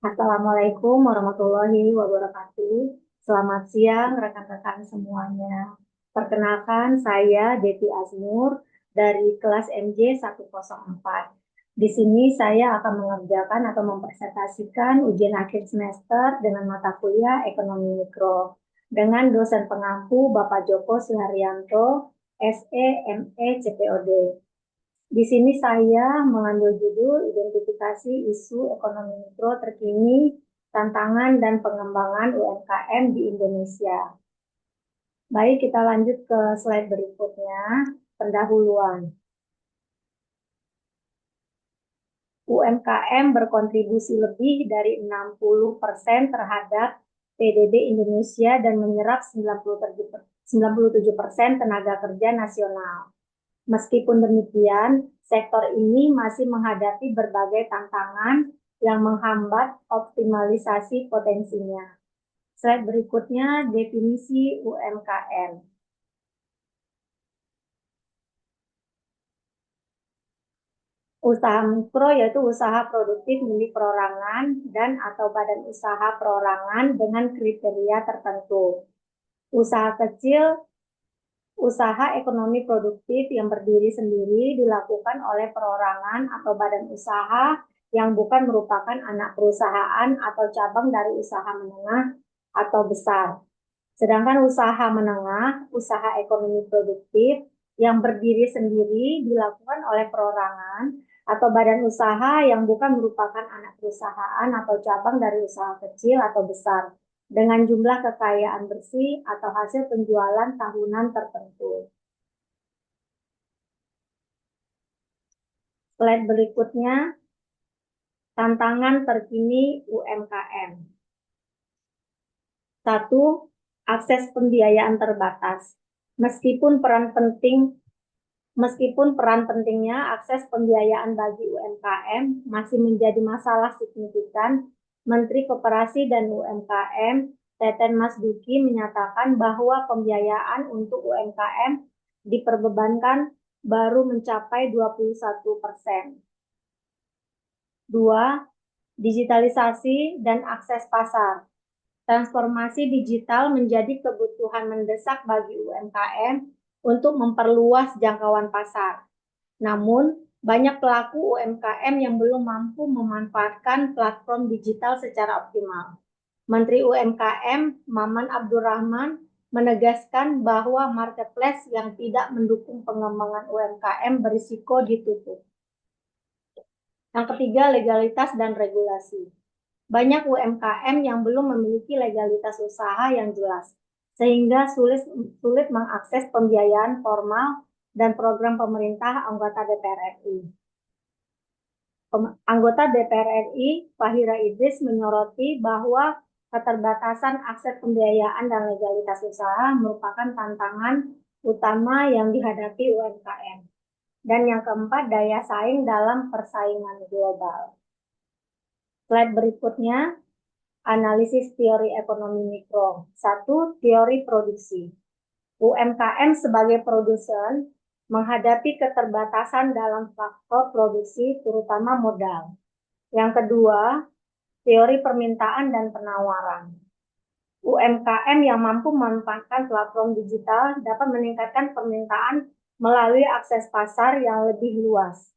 Assalamualaikum warahmatullahi wabarakatuh. Selamat siang rekan-rekan semuanya. Perkenalkan saya Devi Azmur dari kelas MJ 104. Di sini saya akan mengerjakan atau mempresentasikan ujian akhir semester dengan mata kuliah Ekonomi Mikro dengan dosen pengampu Bapak Joko Suharyanto, SE, ME, CPOD. Di sini saya mengambil judul identifikasi isu ekonomi mikro terkini, tantangan dan pengembangan UMKM di Indonesia. Baik, kita lanjut ke slide berikutnya, pendahuluan. UMKM berkontribusi lebih dari 60% terhadap PDB Indonesia dan menyerap 97% tenaga kerja nasional. Meskipun demikian, sektor ini masih menghadapi berbagai tantangan yang menghambat optimalisasi potensinya. Slide berikutnya, definisi UMKM. Usaha mikro yaitu usaha produktif milik perorangan dan atau badan usaha perorangan dengan kriteria tertentu. Usaha kecil, usaha ekonomi produktif yang berdiri sendiri dilakukan oleh perorangan atau badan usaha yang bukan merupakan anak perusahaan atau cabang dari usaha menengah atau besar. Sedangkan usaha menengah, usaha ekonomi produktif yang berdiri sendiri dilakukan oleh perorangan atau badan usaha yang bukan merupakan anak perusahaan atau cabang dari usaha kecil atau besar dengan jumlah kekayaan bersih atau hasil penjualan tahunan tertentu. Slide berikutnya, tantangan terkini UMKM. 1. Akses pembiayaan terbatas. Meskipun peran pentingnya akses pembiayaan bagi UMKM masih menjadi masalah signifikan, Menteri Koperasi dan UMKM Teten Mas Duki menyatakan bahwa pembiayaan untuk UMKM diperbebankan baru mencapai 21%. 2. Digitalisasi dan akses pasar. Transformasi digital menjadi kebutuhan mendesak bagi UMKM untuk memperluas jangkauan pasar. Namun, banyak pelaku UMKM yang belum mampu memanfaatkan platform digital secara optimal. Menteri UMKM Maman Abdurrahman menegaskan bahwa marketplace yang tidak mendukung pengembangan UMKM berisiko ditutup. Yang ketiga, legalitas dan regulasi. Banyak UMKM yang belum memiliki legalitas usaha yang jelas, sehingga sulit mengakses pembiayaan formal dan program pemerintah anggota DPR RI. Anggota DPR RI, Fahira Idris, menyoroti bahwa keterbatasan akses pembiayaan dan legalitas usaha merupakan tantangan utama yang dihadapi UMKM. Dan yang keempat, daya saing dalam persaingan global. Slide berikutnya, analisis teori ekonomi mikro. 1. Teori produksi. UMKM sebagai produsen menghadapi keterbatasan dalam faktor produksi, terutama modal. Yang kedua, teori permintaan dan penawaran. UMKM yang mampu memanfaatkan platform digital dapat meningkatkan permintaan melalui akses pasar yang lebih luas.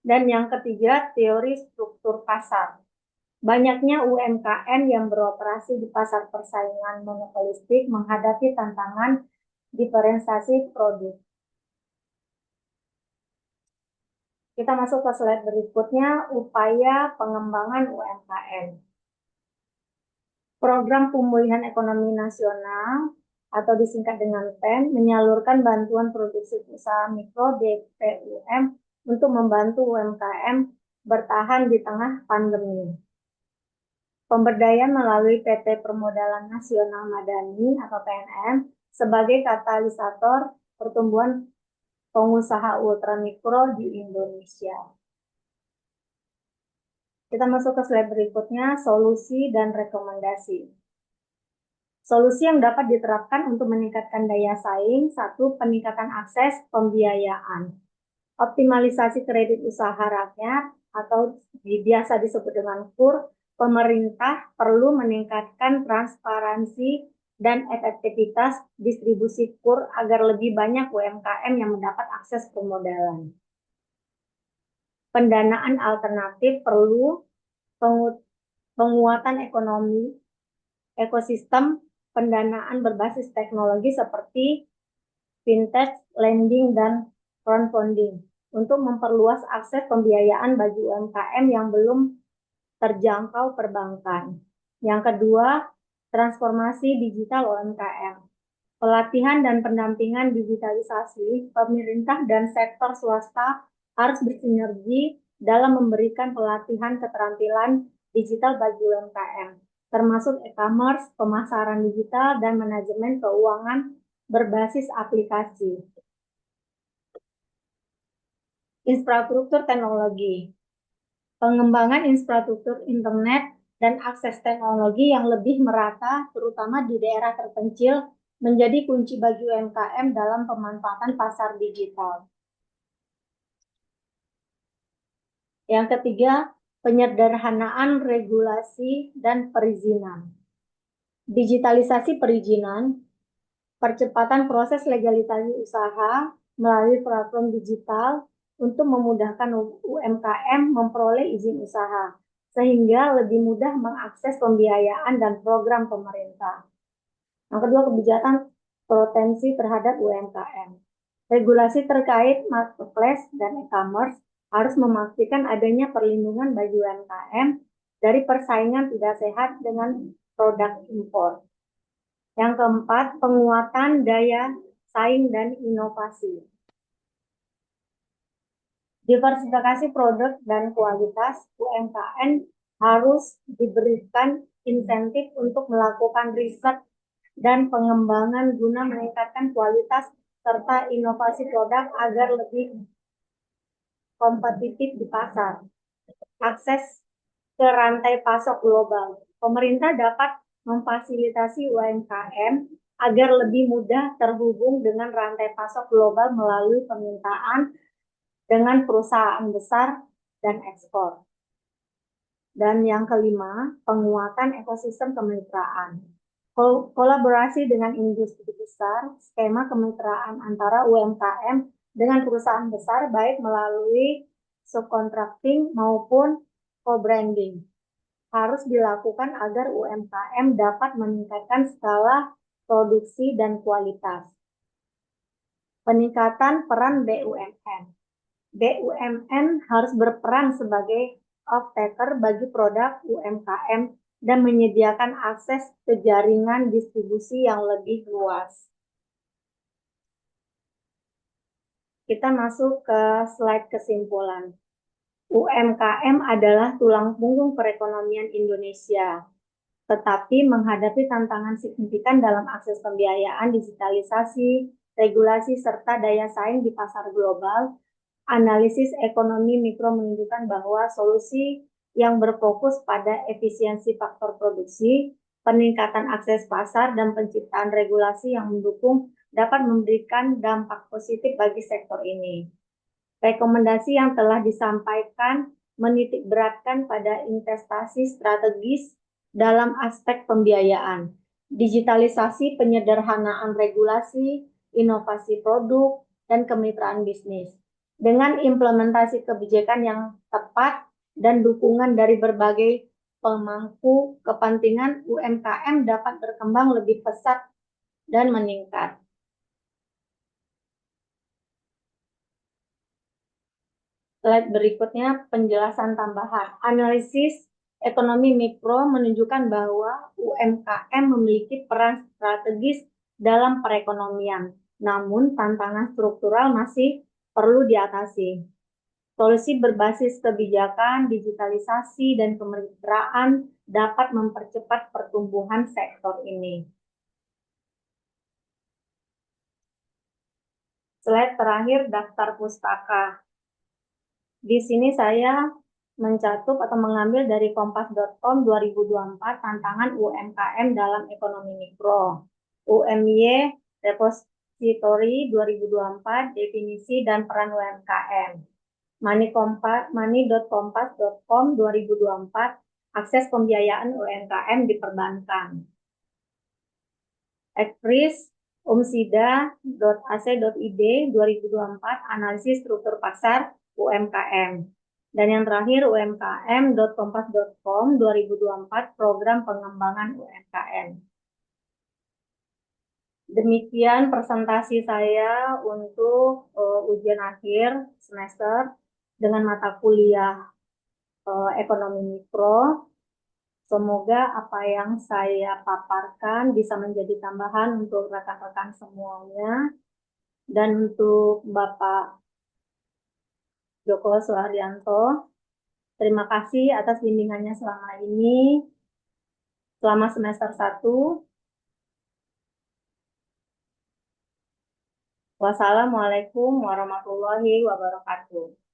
Dan yang ketiga, teori struktur pasar. Banyaknya UMKM yang beroperasi di pasar persaingan monopolistik menghadapi tantangan diferensiasi produk. Kita masuk ke slide berikutnya, upaya pengembangan UMKM. Program Pemulihan Ekonomi Nasional atau disingkat dengan PEN menyalurkan bantuan produksi usaha mikro BPUM untuk membantu UMKM bertahan di tengah pandemi. Pemberdayaan melalui PT Permodalan Nasional Madani atau PNM sebagai katalisator pertumbuhan pengusaha ultramikro di Indonesia. Kita masuk ke slide berikutnya, solusi dan rekomendasi. Solusi yang dapat diterapkan untuk meningkatkan daya saing. 1. Peningkatan akses pembiayaan. Optimalisasi kredit usaha rakyat atau biasa disebut dengan KUR pemerintah perlu meningkatkan transparansi dan efektivitas distribusi KUR agar lebih banyak UMKM yang mendapat akses permodalan. Pendanaan alternatif perlu penguatan ekonomi, ekosistem pendanaan berbasis teknologi seperti fintech, lending, dan crowdfunding untuk memperluas akses pembiayaan bagi UMKM yang belum terjangkau perbankan. Yang kedua, transformasi digital UMKM. Pelatihan dan pendampingan digitalisasi, pemerintah dan sektor swasta harus bersinergi dalam memberikan pelatihan keterampilan digital bagi UMKM, termasuk e-commerce, pemasaran digital, dan manajemen keuangan berbasis aplikasi. Infrastruktur teknologi. Pengembangan infrastruktur internet dan akses teknologi yang lebih merata, terutama di daerah terpencil, menjadi kunci bagi UMKM dalam pemanfaatan pasar digital. Yang ketiga, penyederhanaan regulasi dan perizinan. Digitalisasi perizinan, percepatan proses legalisasi usaha melalui platform digital untuk memudahkan UMKM memperoleh izin usaha, sehingga lebih mudah mengakses pembiayaan dan program pemerintah. Yang kedua, kebijakan proteksi terhadap UMKM. Regulasi terkait marketplace dan e-commerce harus memastikan adanya perlindungan bagi UMKM dari persaingan tidak sehat dengan produk impor. Yang keempat, penguatan daya saing dan inovasi. Diversifikasi produk dan kualitas, UMKM harus diberikan insentif untuk melakukan riset dan pengembangan guna meningkatkan kualitas serta inovasi produk agar lebih kompetitif di pasar. Akses ke rantai pasok global. Pemerintah dapat memfasilitasi UMKM agar lebih mudah terhubung dengan rantai pasok global melalui permintaan dengan perusahaan besar dan ekspor. Dan yang kelima, penguatan ekosistem kemitraan. Kolaborasi dengan industri besar, skema kemitraan antara UMKM dengan perusahaan besar baik melalui subcontracting maupun co-branding harus dilakukan agar UMKM dapat meningkatkan skala produksi dan kualitas. Peningkatan peran BUMN. BUMN harus berperan sebagai off-taker bagi produk UMKM dan menyediakan akses ke jaringan distribusi yang lebih luas. Kita masuk ke slide kesimpulan. UMKM adalah tulang punggung perekonomian Indonesia, tetapi menghadapi tantangan signifikan dalam akses pembiayaan, digitalisasi, regulasi, serta daya saing di pasar global. Analisis ekonomi mikro menunjukkan bahwa solusi yang berfokus pada efisiensi faktor produksi, peningkatan akses pasar, dan penciptaan regulasi yang mendukung dapat memberikan dampak positif bagi sektor ini. Rekomendasi yang telah disampaikan menitik beratkan pada investasi strategis dalam aspek pembiayaan, digitalisasi, penyederhanaan regulasi, inovasi produk, dan kemitraan bisnis. Dengan implementasi kebijakan yang tepat dan dukungan dari berbagai pemangku kepentingan, UMKM dapat berkembang lebih pesat dan meningkat. Slide berikutnya penjelasan tambahan. Analisis ekonomi mikro menunjukkan bahwa UMKM memiliki peran strategis dalam perekonomian, namun tantangan struktural masih perlu diatasi. Solusi berbasis kebijakan, digitalisasi, dan kemitraan dapat mempercepat pertumbuhan sektor ini. Slide terakhir, daftar pustaka. Di sini saya mencakup atau mengambil dari kompas.com 2024 tantangan UMKM dalam ekonomi mikro. UMY Repository 2024 definisi dan peran UMKM. Money.kompas.com 2024 akses pembiayaan UMKM di perbankan. Ekris umsida.ac.id 2024 analisis struktur pasar UMKM. Dan yang terakhir umkm.kompas.com 2024 program pengembangan UMKM. Demikian presentasi saya untuk ujian akhir semester dengan mata kuliah ekonomi mikro. Semoga apa yang saya paparkan bisa menjadi tambahan untuk rekan-rekan semuanya. Dan untuk Bapak Joko Suharyanto, terima kasih atas bimbingannya selama ini, selama semester 1. Wassalamualaikum warahmatullahi wabarakatuh.